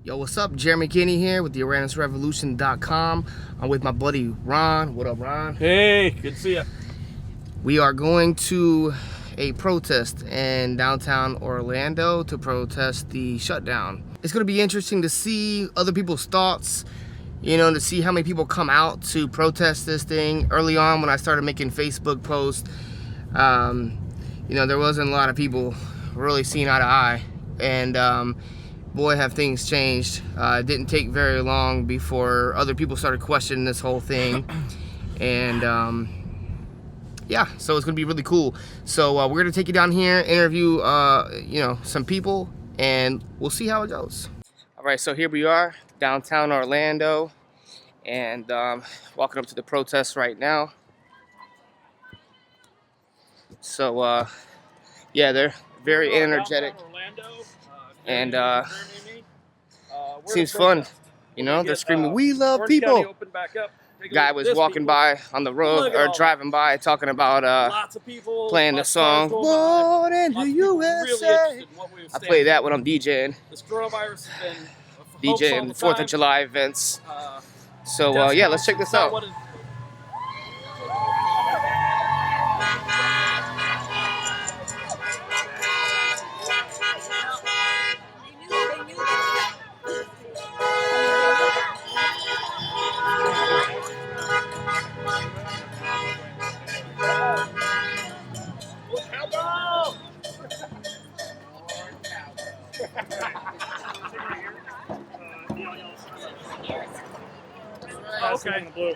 Yo, what's up? Jeremy Kinney here with the awarenessrevolution.com. I'm with my buddy Ron. What up, Ron? Hey, good to see you. We are going to a protest in downtown Orlando to protest the shutdown. It's going to be interesting to see other people's thoughts, you know, to see how many people come out to protest this thing. Early on when I started making Facebook posts, you know, there wasn't a lot of people really seeing eye to eye. And boy, have things changed. It didn't take very long before other people started questioning this whole thing. And yeah, so it's gonna be really cool. So we're gonna take you down here, interview you know, some people, and we'll see how it goes. All right, so here we are, downtown Orlando, and walking up to the protest right now. So yeah, they're very energetic, and seems fun. You know, they're screaming, "We love people." Guy was walking by on the road, or driving by, talking about lots of people, playing the song "Born in the USA." I play that when I'm DJing. This coronavirus has been DJing 4th of July events. So yeah, let's check this out. Okay. Blue.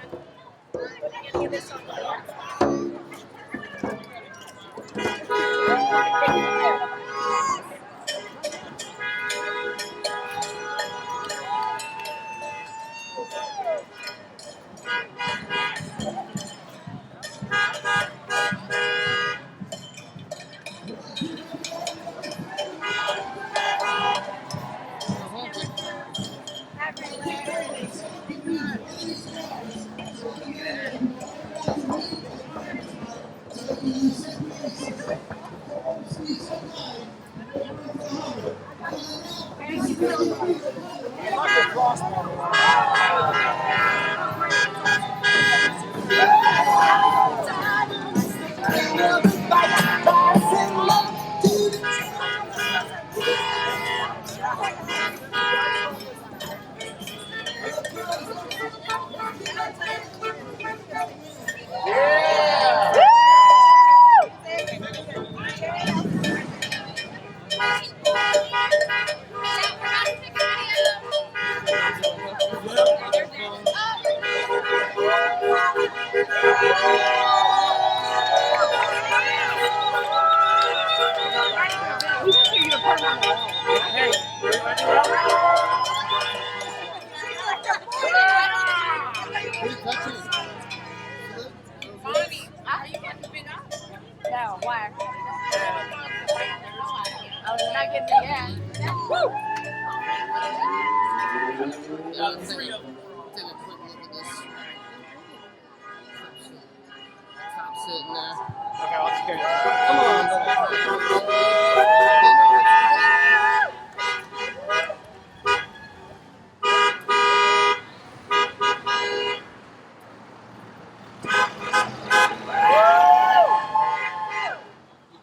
No, why? I was not getting the gas. Woo! Take a quick look at this. Top sitting there. Okay, I'll just carry it. Come on.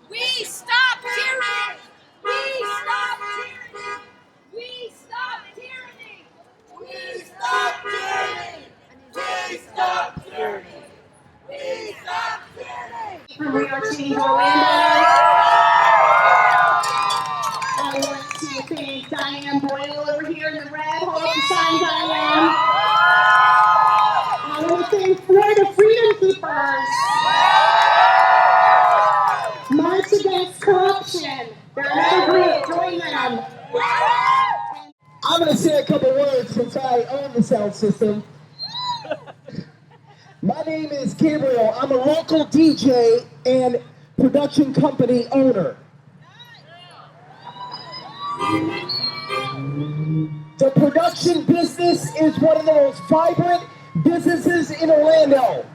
We stop tyranny! We stop tyranny! We stop tyranny! We stop tyranny! We stop tyranny! We stop tyranny! From We Are Change Orlando. I want to thank Diane Boyle over here in the red. Hold up the sign, Diane. I want to thank Florida Freedom Keepers. March Against Corruption. They're another group. Join them. I'm going to say a couple words since I own the sound system. My name is Gabriel. I'm a local DJ and production company owner. The production business is one of the most vibrant businesses in Orlando.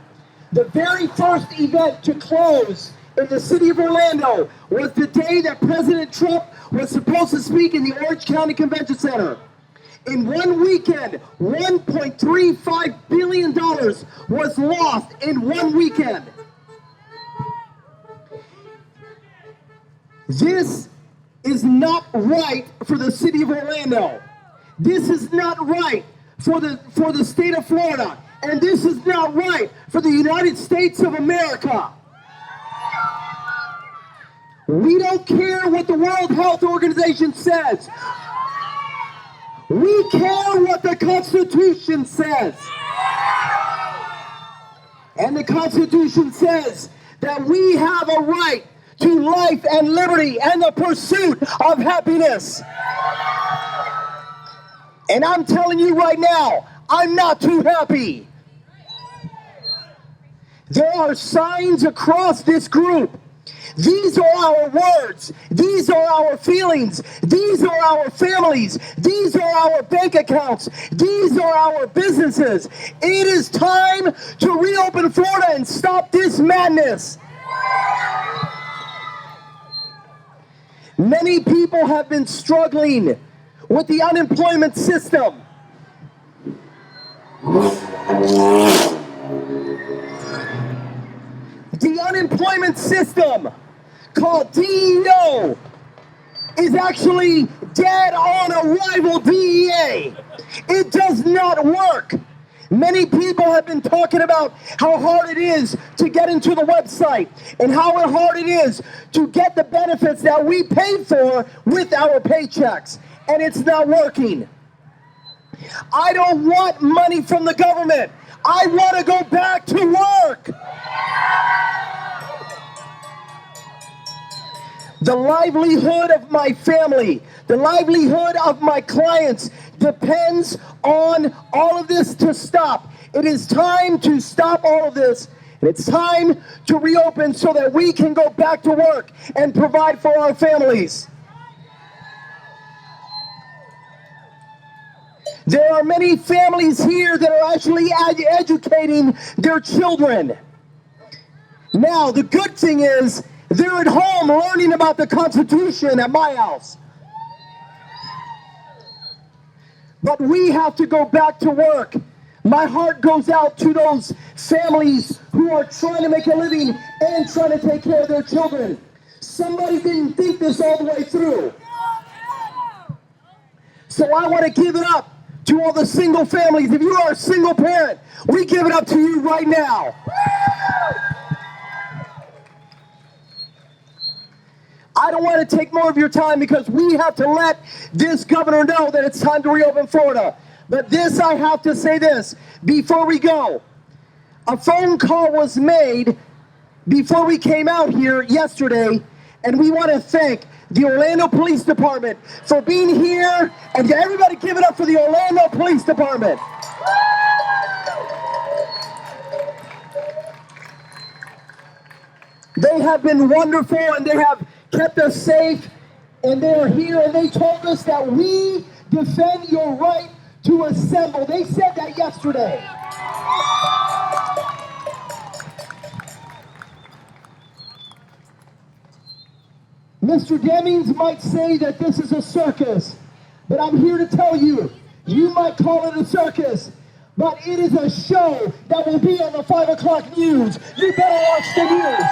The very first event to close in the city of Orlando was the day that President Trump was supposed to speak in the Orange County Convention Center. In one weekend, $1.35 billion was lost in one weekend. This is not right for the city of Orlando. This is not right for the state of Florida. And this is not right for the United States of America. We don't care what the World Health Organization says. We care what the Constitution says. And the Constitution says that we have a right to life and liberty and the pursuit of happiness. And I'm telling you right now, I'm not too happy. There are signs across this group. These are our words. These are our feelings. These are our families. These are our bank accounts. These are our businesses. It is time to reopen Florida and stop this madness. Many people have been struggling with the unemployment system. The unemployment system, called DEO, is actually dead on arrival DEA. It does not work. Many people have been talking about how hard it is to get into the website and how hard it is to get the benefits that we paid for with our paychecks, and it's not working. I don't want money from the government. I want to go back to work. The livelihood of my family, the livelihood of my clients depends on all of this to stop. It is time to stop all of this. And it's time to reopen so that we can go back to work and provide for our families. There are many families here that are actually educating their children. Now, the good thing is, they're at home learning about the Constitution at my house. But we have to go back to work. My heart goes out to those families who are trying to make a living and trying to take care of their children. Somebody didn't think this all the way through. So I want to give it up to all the single families. If you are a single parent, we give it up to you right now. I don't want to take more of your time because we have to let this governor know that it's time to reopen Florida. But this, I have to say this before we go. A phone call was made before we came out here yesterday, and we want to thank the Orlando Police Department for being here, and everybody give it up for the Orlando Police Department. They have been wonderful, and they have kept us safe, and they are here, and they told us that we defend your right to assemble. They said that yesterday. Mr. Demings might say that this is a circus, but I'm here to tell you, you might call it a circus, but it is a show that will be on the 5 o'clock news. You better watch the news.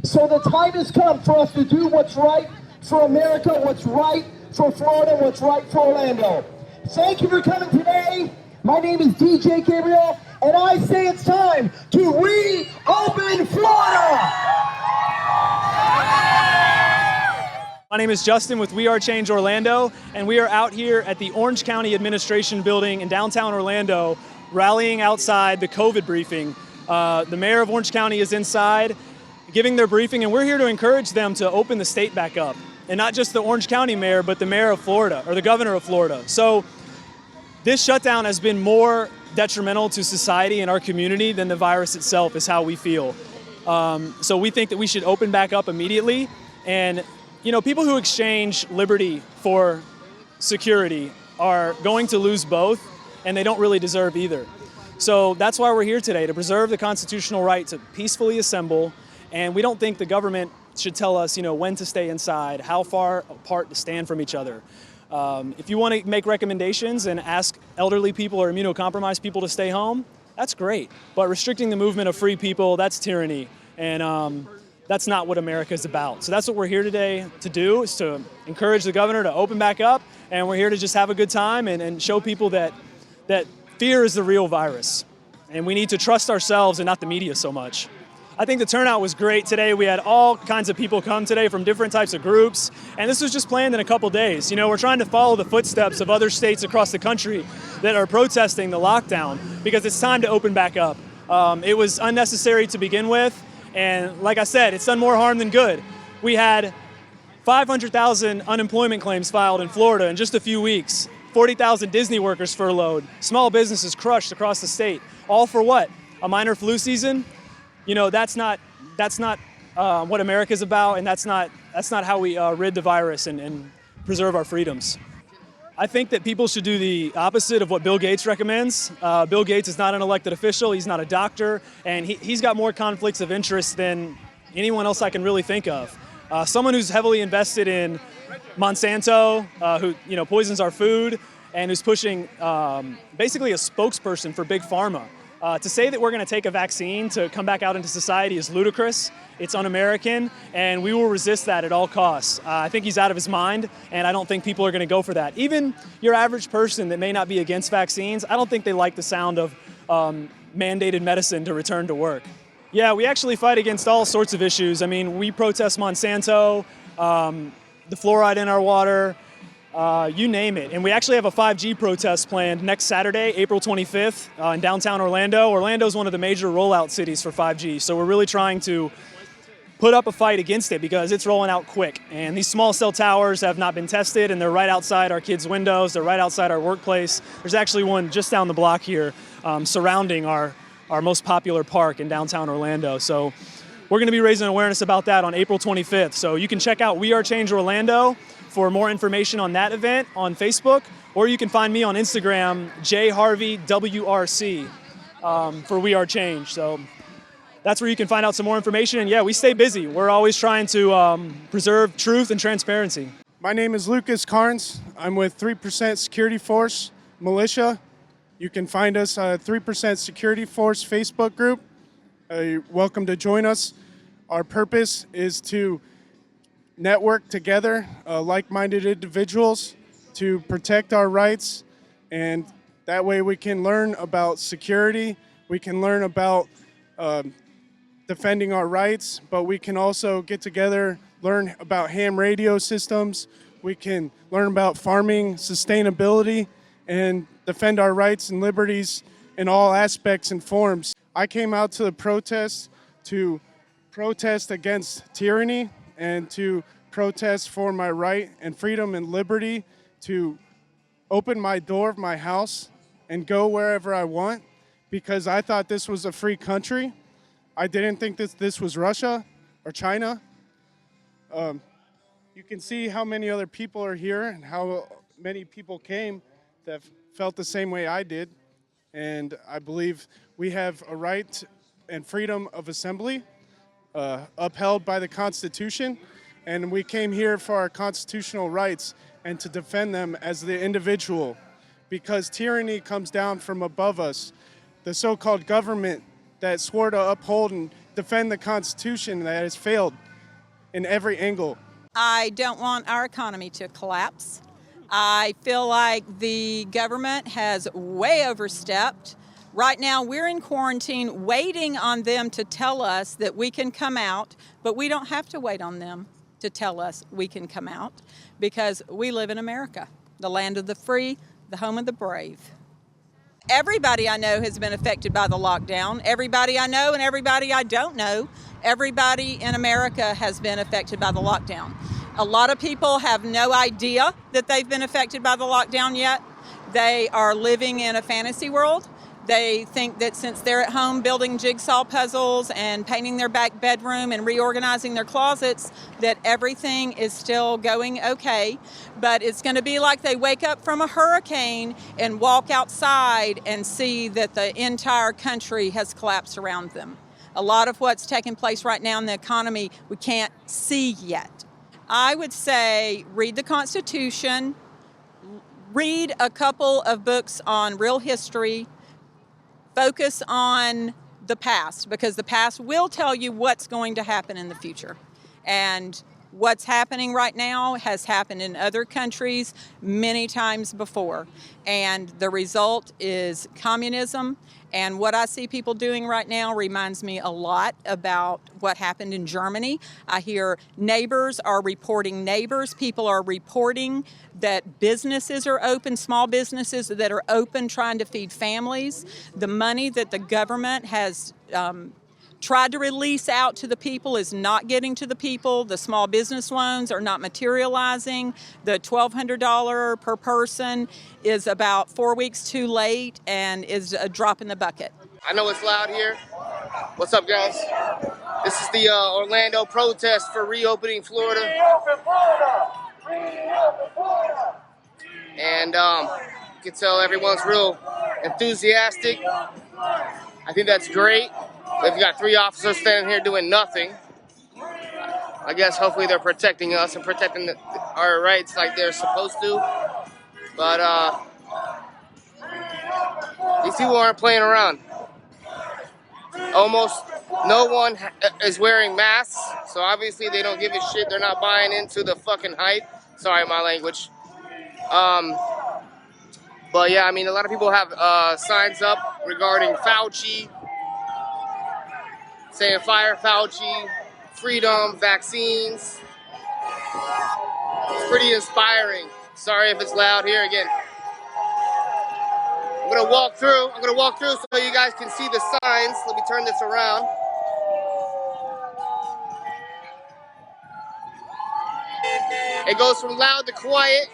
So the time has come for us to do what's right for America, what's right for Florida, what's right for Orlando. Thank you for coming today. My name is DJ Gabriel, and I say it's time to reopen Florida. My name is Justin with We Are Change Orlando, and we are out here at the Orange County Administration Building in downtown Orlando, rallying outside the COVID briefing. The mayor of Orange County is inside, giving their briefing, and we're here to encourage them to open the state back up. And not just the Orange County mayor, but the mayor of Florida, or the governor of Florida. So this shutdown has been more detrimental to society and our community than the virus itself, is how we feel. So we think that we should open back up immediately. And, you know, people who exchange liberty for security are going to lose both, and they don't really deserve either. So that's why we're here today, to preserve the constitutional right to peacefully assemble. And we don't think the government should tell us, when to stay inside, how far apart to stand from each other. If you want to make recommendations and ask elderly people or immunocompromised people to stay home, that's great. But restricting the movement of free people, that's tyranny. And that's not what America's about. So that's what we're here today to do, is to encourage the governor to open back up. And we're here to just have a good time and show people that fear is the real virus. And we need to trust ourselves and not the media so much. I think the turnout was great today. We had all kinds of people come today from different types of groups, and this was just planned in a couple days. We're trying to follow the footsteps of other states across the country that are protesting the lockdown, because it's time to open back up. It was unnecessary to begin with, and like I said, it's done more harm than good. We had 500,000 unemployment claims filed in Florida in just a few weeks, 40,000 Disney workers furloughed, small businesses crushed across the state. All for what? A minor flu season? That's not what America's about, and that's not how we rid the virus and preserve our freedoms. I think that people should do the opposite of what Bill Gates recommends. Bill Gates is not an elected official, he's not a doctor, and he's got more conflicts of interest than anyone else I can really think of. Someone who's heavily invested in Monsanto, who poisons our food, and who's pushing basically a spokesperson for Big Pharma. To say that we're going to take a vaccine to come back out into society is ludicrous. It's un-American, and we will resist that at all costs. I think he's out of his mind, and I don't think people are going to go for that. Even your average person that may not be against vaccines, I don't think they like the sound of mandated medicine to return to work. Yeah, we actually fight against all sorts of issues. I mean, we protest Monsanto, the fluoride in our water, you name it. And we actually have a 5G protest planned next Saturday, April 25th, in downtown Orlando. Orlando is one of the major rollout cities for 5G, so we're really trying to put up a fight against it because it's rolling out quick. And these small cell towers have not been tested, and they're right outside our kids' windows. They're right outside our workplace. There's actually one just down the block here surrounding our most popular park in downtown Orlando. So we're going to be raising awareness about that on April 25th. So you can check out We Are Change Orlando for more information on that event on Facebook, or you can find me on Instagram, jharveywrc, for We Are Change. So that's where you can find out some more information. And yeah, we stay busy. We're always trying to preserve truth and transparency. My name is Lucas Carnes. I'm with 3% Security Force Militia. You can find us at 3% Security Force Facebook group. You're welcome to join us. Our purpose is to network together like-minded individuals to protect our rights, and that way we can learn about security, we can learn about defending our rights, but we can also get together, learn about ham radio systems, we can learn about farming sustainability, and defend our rights and liberties in all aspects and forms. I came out to the protest to protest against tyranny and to protest for my right and freedom and liberty to open my door of my house and go wherever I want, because I thought this was a free country. I didn't think this was Russia or China. You can see how many other people are here and how many people came that felt the same way I did. And I believe we have a right and freedom of assembly upheld by the Constitution. And we came here for our constitutional rights and to defend them as the individual, because tyranny comes down from above us. The so-called government that swore to uphold and defend the Constitution that has failed in every angle. I don't want our economy to collapse. I feel like the government has way overstepped. Right now, we're in quarantine waiting on them to tell us that we can come out, but we don't have to wait on them to tell us we can come out, because we live in America, the land of the free, the home of the brave. Everybody I know has been affected by the lockdown. Everybody I know and everybody I don't know, everybody in America has been affected by the lockdown. A lot of people have no idea that they've been affected by the lockdown yet. They are living in a fantasy world. They think that since they're at home building jigsaw puzzles and painting their back bedroom and reorganizing their closets, that everything is still going okay. But it's going to be like they wake up from a hurricane and walk outside and see that the entire country has collapsed around them. A lot of what's taking place right now in the economy we can't see yet. I would say read the Constitution, read a couple of books on real history, focus on the past, because the past will tell you what's going to happen in the future. And what's happening right now has happened in other countries many times before. And the result is communism. And what I see people doing right now reminds me a lot about what happened in Germany. I hear neighbors are reporting neighbors. People are reporting that businesses are open, small businesses that are open trying to feed families. The money that the government has tried to release out to the people is not getting to the people. The small business loans are not materializing. The $1,200 per person is about 4 weeks too late and is a drop in the bucket. I know it's loud here. What's up, guys? This is the Orlando protest for reopening Florida. And you can tell everyone's real enthusiastic. I think that's great. They've got 3 officers standing here doing nothing. I guess hopefully they're protecting us and protecting our rights like they're supposed to. But these people aren't playing around. Almost no one is wearing masks, so obviously they don't give a shit. They're not buying into the fucking hype. Sorry, my language. But yeah, I mean, a lot of people have signs up regarding Fauci, saying fire Fauci, freedom, vaccines. It's pretty inspiring. Sorry if it's loud here again. I'm gonna walk through so you guys can see the signs. Let me turn this around. It goes from loud to quiet.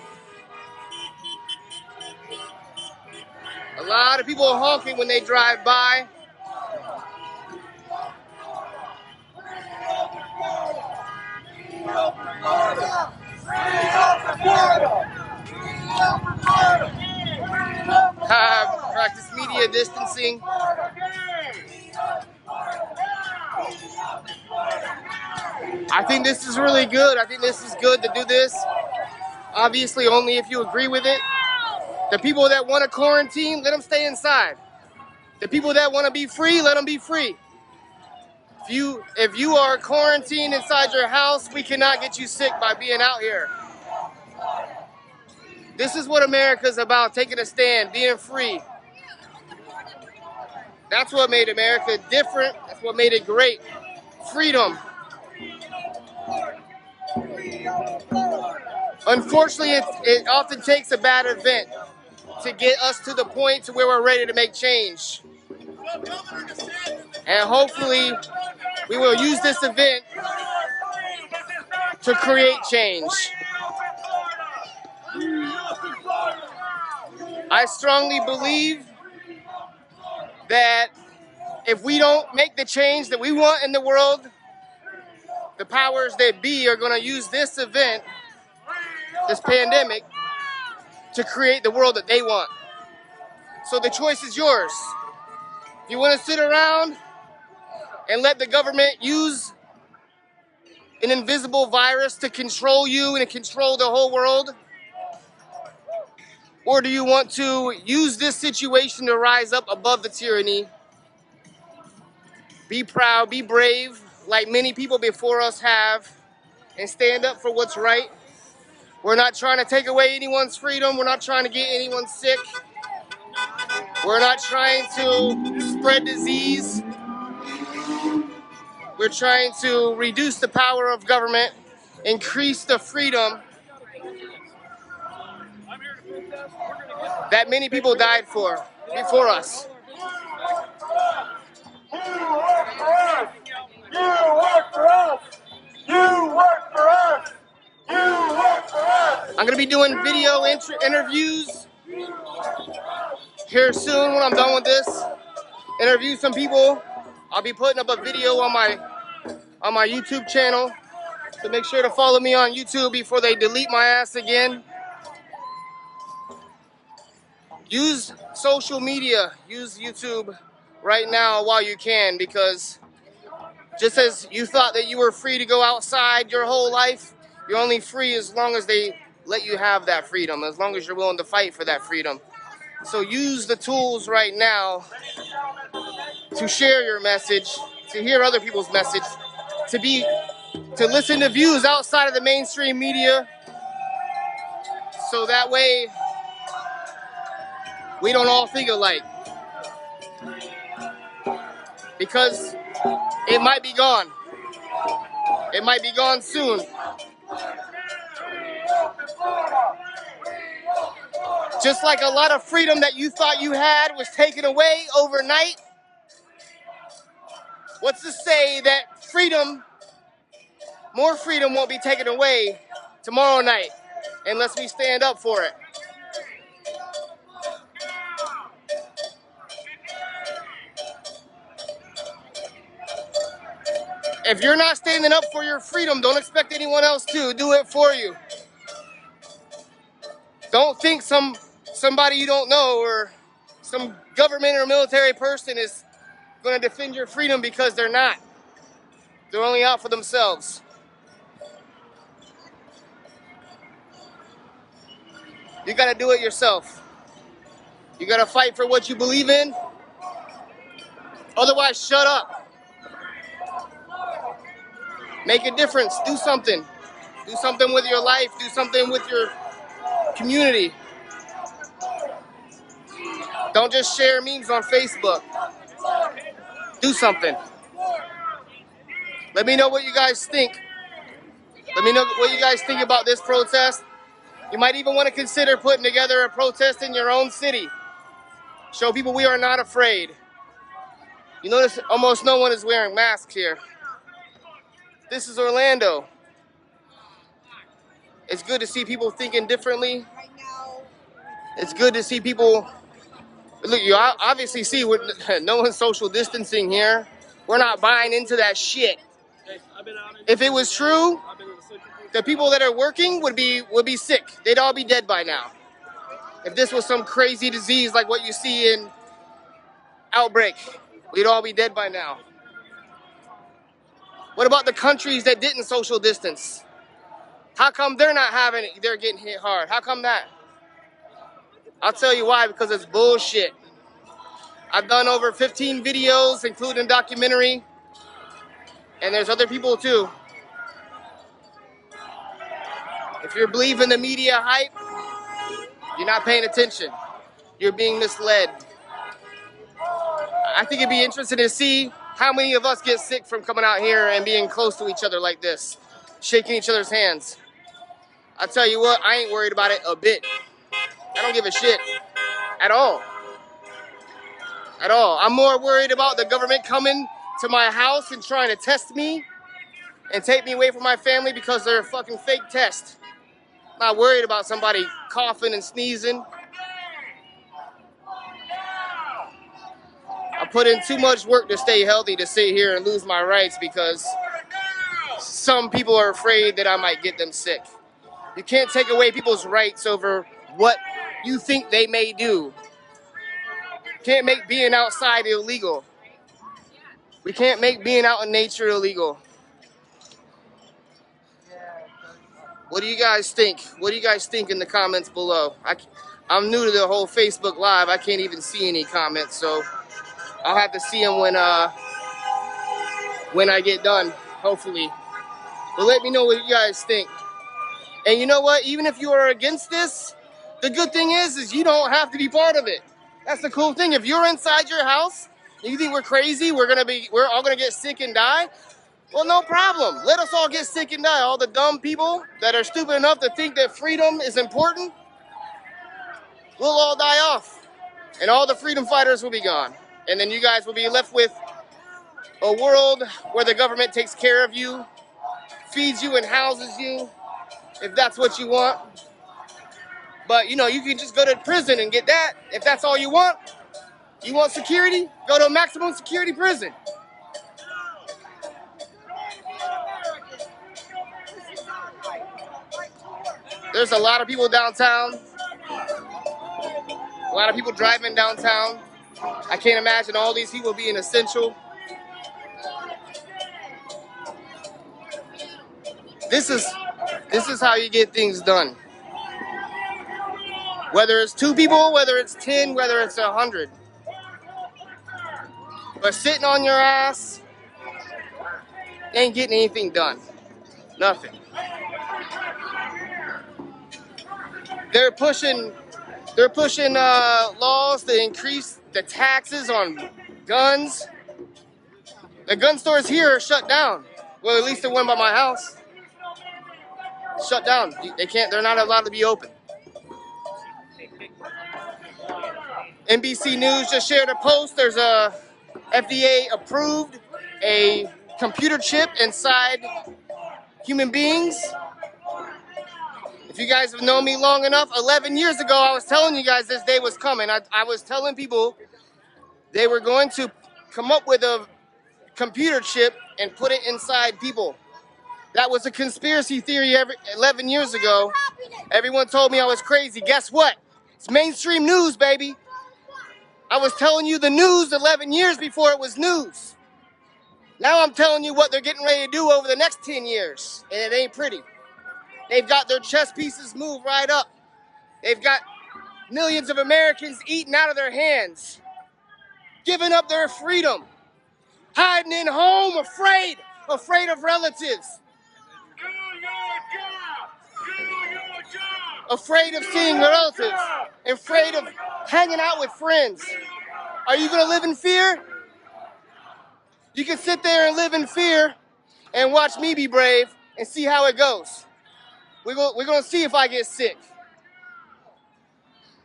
A lot of people are honking when they drive by. Practice media distancing. I think this is really good. I think this is good to do this. Obviously, only if you agree with it. The people that want to quarantine, let them stay inside. The people that want to be free, let them be free. If you are quarantined inside your house, we cannot get you sick by being out here. This is what America's about, taking a stand, being free. That's what made America different. That's what made it great. Freedom. Unfortunately, it often takes a bad event to get us to the point to where we're ready to make change. And hopefully, we will use this event to create change. I strongly believe that if we don't make the change that we want in the world, the powers that be are going to use this event, this pandemic, to create the world that they want. So the choice is yours. If you want to sit around and let the government use an invisible virus to control you and control the whole world, or do you want to use this situation to rise up above the tyranny? Be proud, be brave, like many people before us have, and stand up for what's right. We're not trying to take away anyone's freedom. We're not trying to get anyone sick. We're not trying to spread disease. We're trying to reduce the power of government, increase the freedom that many people died for before us. I'm gonna be doing video interviews here soon when I'm done with this. Interview some people. I'll be putting up a video on my YouTube channel. So make sure to follow me on YouTube before they delete my ass again. Use social media, use YouTube right now while you can, because Just as you thought that you were free to go outside your whole life, you're only free as long as they let you have that freedom, as long as you're willing to fight for that freedom. So use the tools right now to share your message, to hear other people's message, to listen to views outside of the mainstream media, so that way we don't all think alike. Because it might be gone. It might be gone soon. Just like a lot of freedom that you thought you had was taken away overnight, what's to say that more freedom won't be taken away tomorrow night unless we stand up for it. If you're not standing up for your freedom, don't expect anyone else to do it for you. Don't think somebody you don't know or some government or military person is going to defend your freedom, because they're not. They're only out for themselves. You got to do it yourself. You got to fight for what you believe in. Otherwise, shut up. Make a difference. Do something. Do something with your life. Do something with your community. Don't just share memes on Facebook. Do something. Let me know what you guys think. Let me know what you guys think about this protest. You might even want to consider putting together a protest in your own city. Show people we are not afraid. You notice almost no one is wearing masks here. This is Orlando. It's good to see people thinking differently. It's good to see people. Look, you obviously see no one's social distancing here. We're not buying into that shit. If it was true, the people that are working would be sick. They'd all be dead by now. If this was some crazy disease like what you see in Outbreak, we'd all be dead by now. What about the countries that didn't social distance? How come they're not having it? They're getting hit hard. How come that? I'll tell you why, because it's bullshit. I've done over 15 videos, including a documentary, and there's other people too. If you're believing the media hype, you're not paying attention. You're being misled. I think it'd be interesting to see how many of us get sick from coming out here and being close to each other like this, shaking each other's hands. I tell you what, I ain't worried about it a bit. I don't give a shit at all. At all. I'm more worried about the government coming to my house and trying to test me and take me away from my family because they're a fucking fake test. I'm not worried about somebody coughing and sneezing. I put in too much work to stay healthy to sit here and lose my rights because some people are afraid that I might get them sick. You can't take away people's rights over what you think they may do. You can't make being outside illegal. We can't make being out in nature illegal. What do you guys think? What do you guys think in the comments below? I'm new to the whole Facebook Live. I can't even see any comments, so I'll have to see them when I get done, hopefully. But let me know what you guys think. And you know what? Even if you are against this, the good thing is you don't have to be part of it. That's the cool thing. If you're inside your house and you think we're crazy, we're all gonna get sick and die, well, no problem. Let us all get sick and die. All the dumb people that are stupid enough to think that freedom is important, we'll all die off. And all the freedom fighters will be gone. And then you guys will be left with a world where the government takes care of you, feeds you and houses you, if that's what you want. But, you can just go to prison and get that. If that's all you want security, go to a maximum security prison. There's a lot of people downtown. A lot of people driving downtown. I can't imagine all these people being essential. This is how you get things done. Whether it's 2 people, whether it's 10, whether it's 100. But sitting on your ass ain't getting anything done. Nothing. They're pushing laws to increase the taxes on guns. The gun stores here are shut down. Well, at least the one by my house. Shut down. They're not allowed to be open. NBC News just shared a post. There's a FDA approved a computer chip inside human beings. If you guys have known me long enough, 11 years ago, I was telling you guys this day was coming. I was telling people they were going to come up with a computer chip and put it inside people. That was a conspiracy theory 11 years ago. Everyone told me I was crazy. Guess what? It's mainstream news, baby. I was telling you the news 11 years before it was news. Now I'm telling you what they're getting ready to do over the next 10 years, and it ain't pretty. They've got their chess pieces moved right up. They've got millions of Americans eating out of their hands, giving up their freedom, hiding in home, afraid of relatives, afraid of seeing relatives, afraid of hanging out with friends. Are you going to live in fear? You can sit there and live in fear and watch me be brave and see how it goes. We're going to see if I get sick.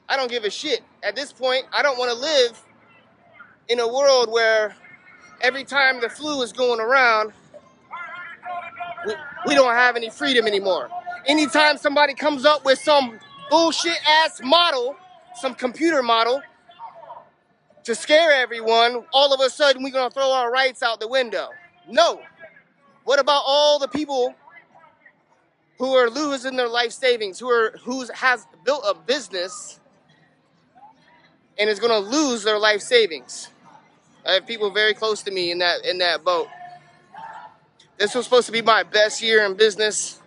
I don't give a shit. At this point, I don't want to live in a world where every time the flu is going around, we don't have any freedom anymore. Anytime somebody comes up with some bullshit ass model, some computer model, to scare everyone, all of a sudden we're going to throw our rights out the window. No. What about all the people who are losing their life savings, who has built a business and is going to lose their life savings? I have people very close to me in that boat. This was supposed to be my best year in business,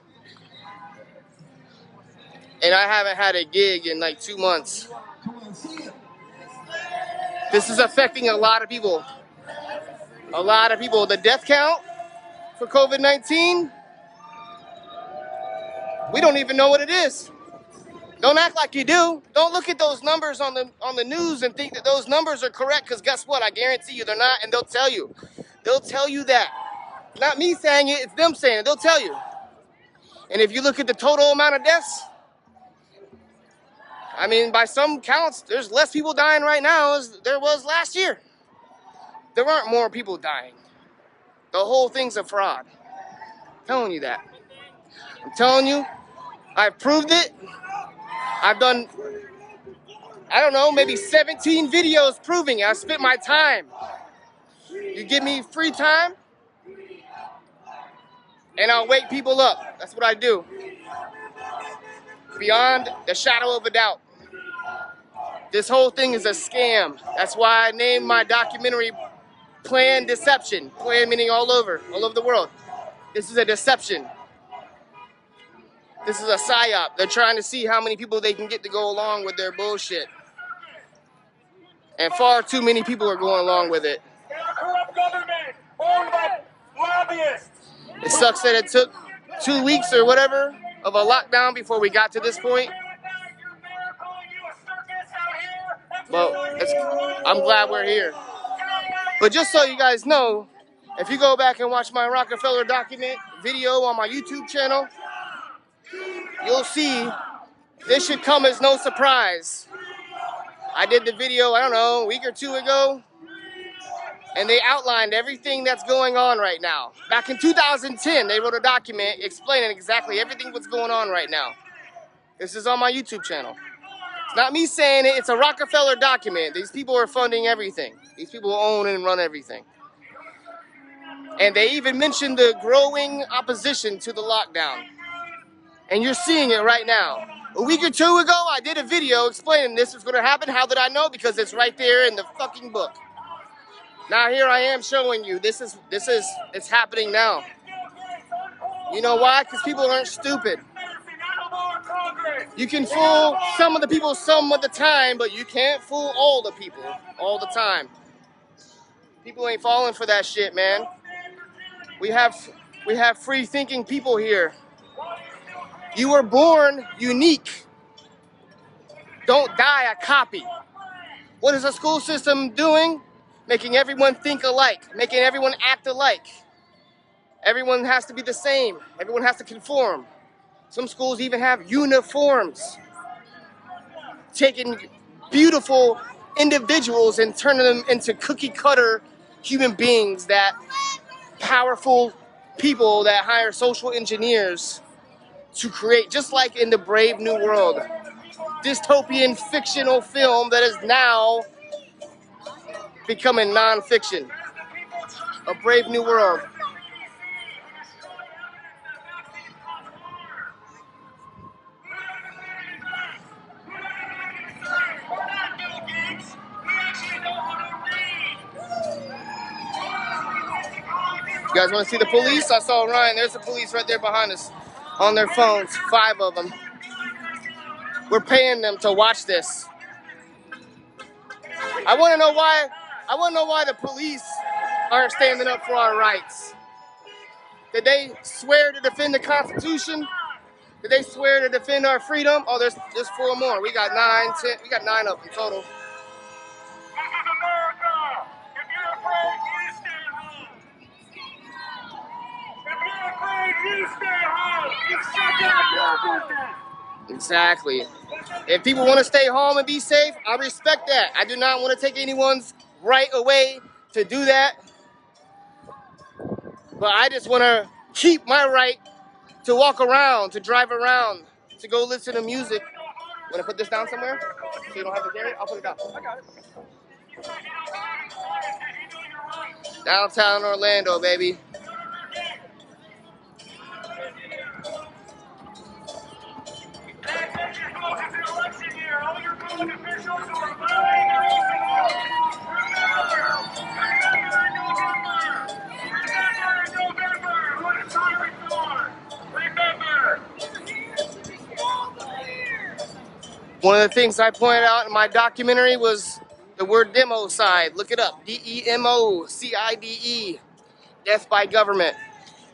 and I haven't had a gig in like 2 months. This is affecting a lot of people. A lot of people. The death count for COVID-19, we don't even know what it is. Don't act like you do. Don't look at those numbers on the news and think that those numbers are correct, because guess what? I guarantee you they're not, and they'll tell you. They'll tell you that. Not me saying it, it's them saying it. They'll tell you. And if you look at the total amount of deaths, I mean, by some counts, there's less people dying right now as there was last year. There aren't more people dying. The whole thing's a fraud. I'm telling you that. I'm telling you, I've proved it. I've done, I don't know, maybe 17 videos proving it. I spent my time. You give me free time, and I'll wake people up. That's what I do. Beyond the shadow of a doubt. This whole thing is a scam. That's why I named my documentary Plan Deception. Plan meaning all over the world. This is a deception. This is a psyop. They're trying to see how many people they can get to go along with their bullshit. And far too many people are going along with it. Corrupt government owned by lobbyists. It sucks that it took 2 weeks or whatever of a lockdown before we got to this point. But I'm glad we're here. But just so you guys know, if you go back and watch my Rockefeller document video on my YouTube channel, you'll see this should come as no surprise. I did the video, I don't know, a week or 2 ago, and they outlined everything that's going on right now. Back in 2010, they wrote a document explaining exactly everything that's going on right now. This is on my YouTube channel. It's not me saying it, it's a Rockefeller document. These people are funding everything. These people own and run everything. And they even mentioned the growing opposition to the lockdown. And you're seeing it right now. A week or 2 ago, I did a video explaining this was going to happen. How did I know? Because it's right there in the fucking book. Now here I am showing you. It's happening now. You know why? Because people aren't stupid. You can fool some of the people some of the time, but you can't fool all the people all the time. People ain't falling for that shit, man. We have free thinking people here. You were born unique. Don't die a copy. What is the school system doing? Making everyone think alike, making everyone act alike. Everyone has to be the same. Everyone has to conform. Some schools even have uniforms. Taking beautiful individuals and turning them into cookie cutter human beings, that powerful people that hire social engineers to create, just like in the Brave New World, dystopian fictional film that is now becoming non-fiction. A Brave New World. You guys want to see the police? I saw Ryan. There's the police right there behind us on their phones. 5 of them. We're paying them to watch this. I want to know why the police aren't standing up for our rights. Did they swear to defend the Constitution? Did they swear to defend our freedom? Oh, there's 4 more. We got 9, 10. We got 9 of them total. This is America. If you're afraid, you stay home. If you're afraid, you stay home. You shut down your business. Exactly. If people want to stay home and be safe, I respect that. I do not want to take anyone's right away to do that. But I just want to keep my right to walk around, to drive around, to go listen to music. Want to put this down somewhere so you don't have to carry it? I'll put it down. I got it. Downtown Orlando, baby. One of the things I pointed out in my documentary was the word democide. Look it up. DEMOCIDE. Death by government.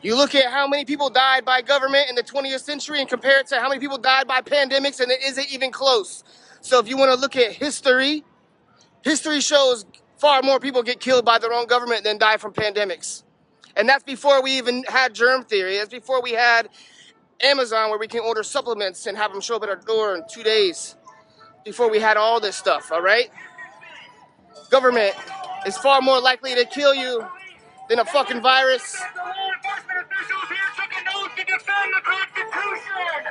You look at how many people died by government in the 20th century and compare it to how many people died by pandemics, and it isn't even close. So if you want to look at history, history shows far more people get killed by their own government than die from pandemics. And that's before we even had germ theory. That's before we had Amazon, where we can order supplements and have them show up at our door in 2 days. Before we had all this stuff, all right? Government is far more likely to kill you than a fucking virus. The law enforcement officials here took an oath to defend the Constitution,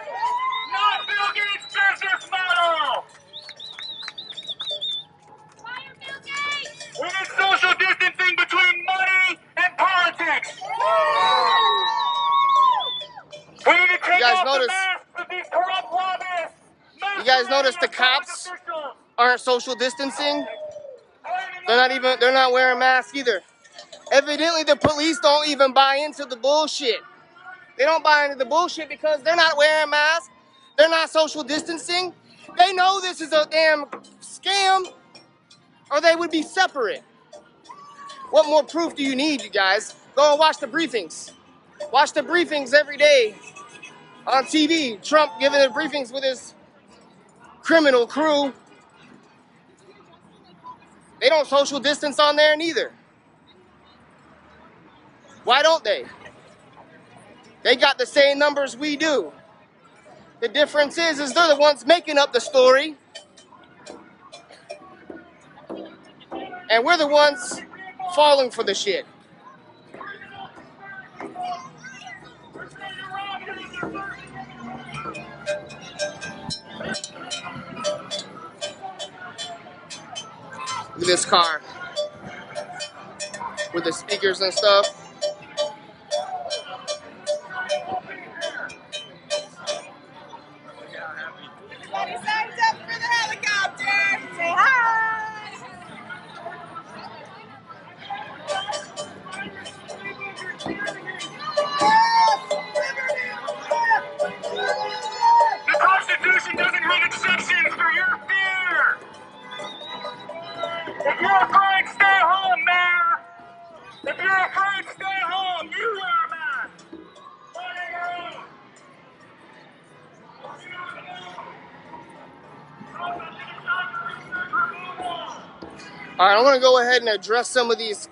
not Bill Gates' business model. We need social distancing between money and politics. We need to take off the masks of these corrupt lobbyists. You guys notice the cops aren't social distancing? They're not wearing masks either. Evidently the police don't even buy into the bullshit. They don't buy into the bullshit because they're not wearing masks. They're not social distancing. They know this is a damn scam, or they would be separate. What more proof do you need, you guys? Go and watch the briefings. Watch the briefings every day on TV. Trump giving the briefings with his criminal crew. They don't social distance on there neither. Why don't they? They got the same numbers we do. The difference is they're the ones making up the story. And we're the ones falling for the shit. Look at this car with the speakers and stuff. Everybody signs up for the helicopter. Say hi. Yes, All right, I'm gonna go ahead and address some of these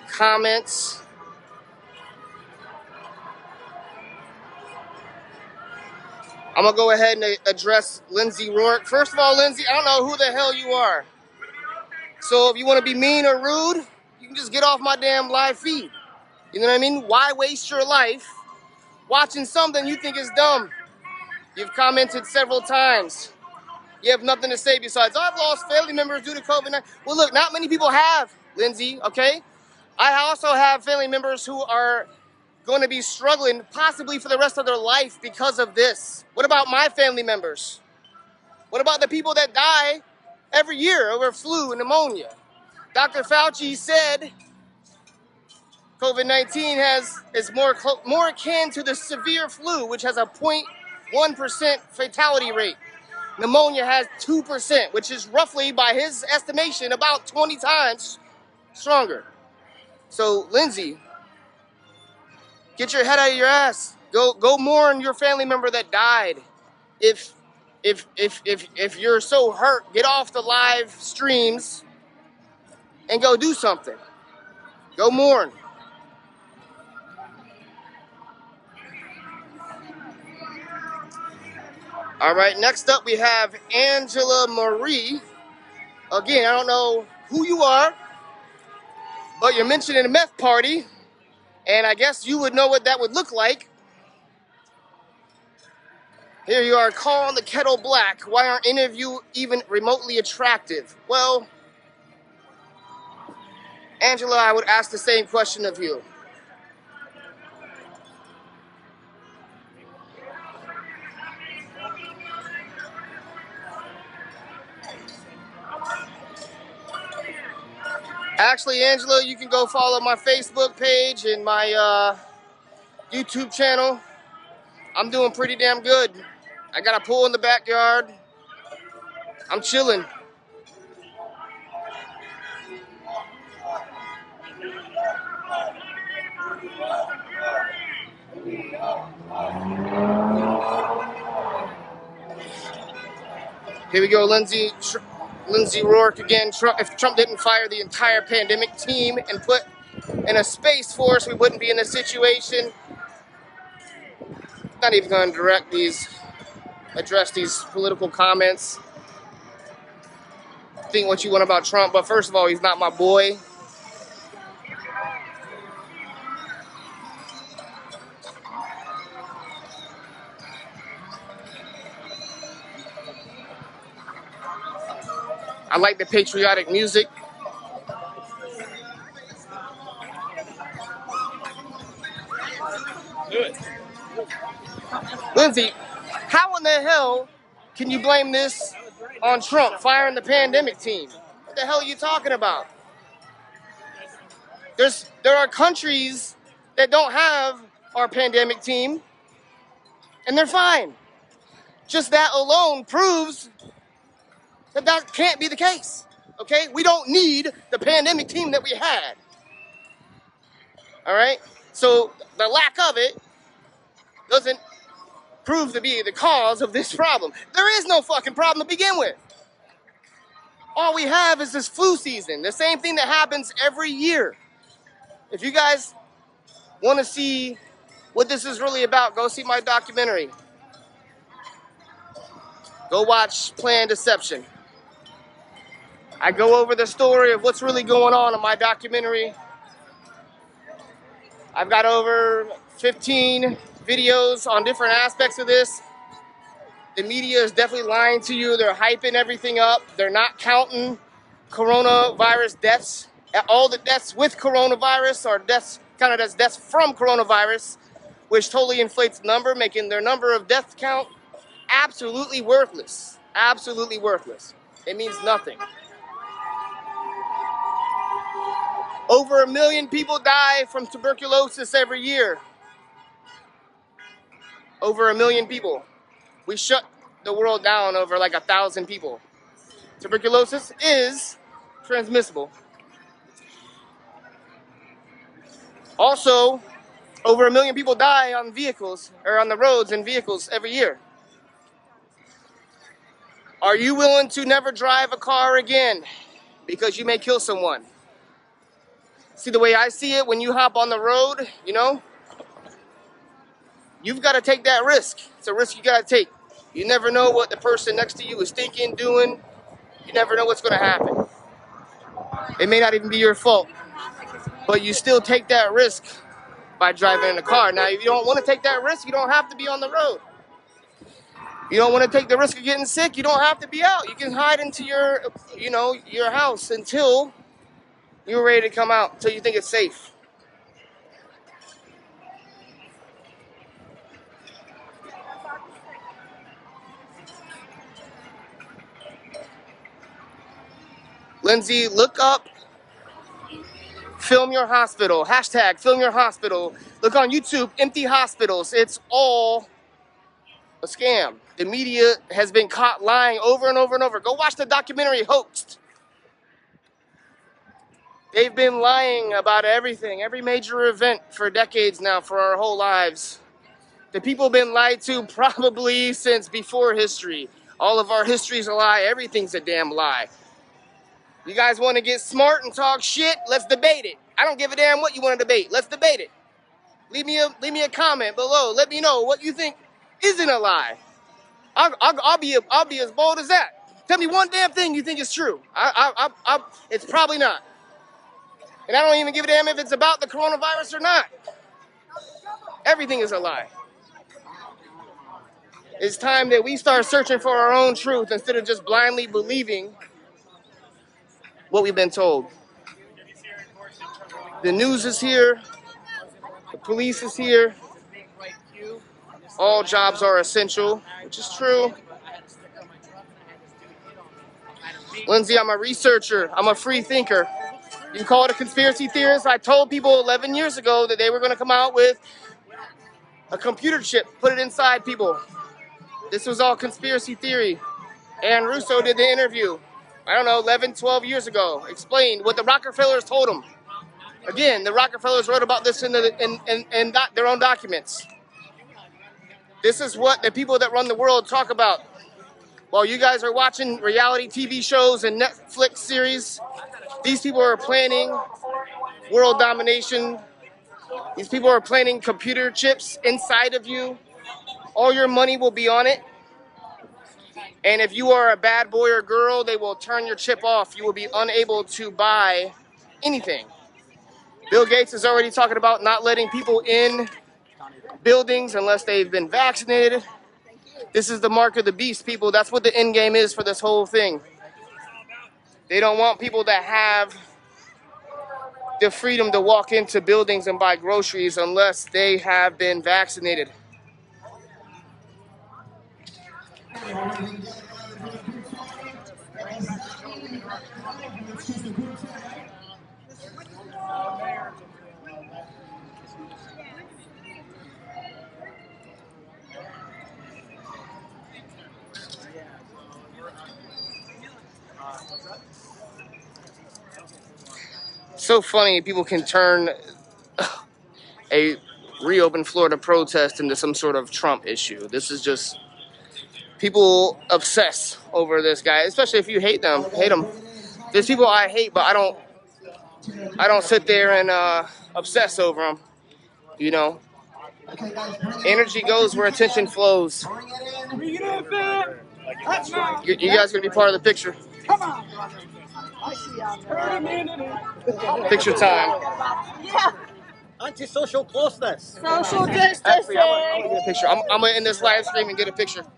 comments. I'm gonna go ahead and address Lindsay Rourke. First of all, Lindsay, I don't know who the hell you are. So if you want to be mean or rude, you can just get off my damn live feed. You know what I mean? Why waste your life watching something you think is dumb? You've commented several times. You have nothing to say besides, I've lost family members due to COVID-19. Well, look, not many people have, Lindsay, okay? I also have family members who are going to be struggling possibly for the rest of their life because of this. What about my family members? What about the people that die every year over flu and pneumonia? Dr. Fauci said COVID-19 is more akin to the severe flu, which has a 0.1% fatality rate. Pneumonia has 2%, which is roughly, by his estimation, about 20 times stronger. So, Lindsay, get your head out of your ass. Go mourn your family member that died. If you're so hurt, get off the live streams and go do something. Go mourn. All right, next up we have Angela Marie. Again, I don't know who you are, but you're mentioning a meth party, and I guess you would know what that would look like. Here you are calling the kettle black. Why aren't any of you even remotely attractive? Well, Angela, I would ask the same question of you. Actually, Angela, you can go follow my Facebook page and my YouTube channel. I'm doing pretty damn good. I got a pool in the backyard. I'm chilling. Here we go, Lindsay Rourke again. If Trump didn't fire the entire pandemic team and put in a space force, we wouldn't be in this situation. Not even going to address these political comments. Think what you want about Trump, but first of all, he's not my boy. I like the patriotic music. Lindsay, how in the hell can you blame this on Trump firing the pandemic team? What the hell are you talking about? There are countries that don't have our pandemic team, and they're fine. Just that alone proves that can't be the case. Okay? We don't need the pandemic team that we had. All right? So the lack of it doesn't prove to be the cause of this problem. There is no fucking problem to begin with. All we have is this flu season, the same thing that happens every year. If you guys want to see what this is really about, go see my documentary. Go watch Planned Deception. I go over the story of what's really going on in my documentary. I've got over 15 videos on different aspects of this. The media is definitely lying to you. They're hyping everything up. They're not counting coronavirus deaths. All the deaths with coronavirus are deaths counted as deaths from coronavirus, which totally inflates the number, making their number of death count absolutely worthless. Absolutely worthless. It means nothing. Over 1 million people die from tuberculosis every year. Over 1 million people. We shut the world down over like 1,000 people. Tuberculosis is transmissible. Also, over 1 million people die on vehicles or on the roads in vehicles every year. Are you willing to never drive a car again because you may kill someone? See, the way I see it, when you hop on the road, you know, you've got to take that risk. It's a risk you got to take. You never know what the person next to you is thinking, doing. You never know what's going to happen. It may not even be your fault, but you still take that risk by driving in a car. Now, if you don't want to take that risk, you don't have to be on the road. You don't want to take the risk of getting sick, you don't have to be out. You can hide into your, you know, your house until you're ready to come out, until you think it's safe. Lindsay, look up Film Your Hospital. Hashtag Film Your Hospital. Look on YouTube, empty hospitals. It's all a scam. The media has been caught lying over and over and over. Go watch the documentary Hoaxed. They've been lying about everything, every major event for decades now, for our whole lives. The people have been lied to probably since before history. All of our history's a lie. Everything's a damn lie. You guys want to get smart and talk shit? Let's debate it. I don't give a damn what you want to debate. Let's debate it. Leave me a comment below. Let me know what you think isn't a lie. I'll be as bold as that. Tell me one damn thing you think is true. It's probably not. And I don't even give a damn if it's about the coronavirus or not. Everything is a lie. It's time that we start searching for our own truth instead of just blindly believing what we've been told. The news is here. The police is here. All jobs are essential, which is true. Lindsay, I'm a researcher. I'm a free thinker. You can call it a conspiracy theorist. I told people 11 years ago that they were going to come out with a computer chip, put it inside people. This was all conspiracy theory. And Russo did the interview, I don't know, 11, 12 years ago. Explained what the Rockefellers told him. Again, the Rockefellers wrote about this in their own documents. This is what the people that run the world talk about. While you guys are watching reality TV shows and Netflix series, these people are planning world domination. These people are planning computer chips inside of you. All your money will be on it. And if you are a bad boy or girl, they will turn your chip off. You will be unable to buy anything. Bill Gates is already talking about not letting people in buildings unless they've been vaccinated. This is the mark of the beast, people. That's what the end game is for this whole thing. They don't want people to have the freedom to walk into buildings and buy groceries unless they have been vaccinated. So funny, people can turn a reopened Florida protest into some sort of Trump issue. This is just, people obsess over this guy, especially if you hate them. There's people I hate, but I don't sit there and obsess over them. You know, energy goes where attention flows. You guys gonna be part of the picture. Come on. Picture time. Anti-social closeness. Social distancing. Actually, I'm gonna get a picture. I'm gonna end this live stream and get a picture.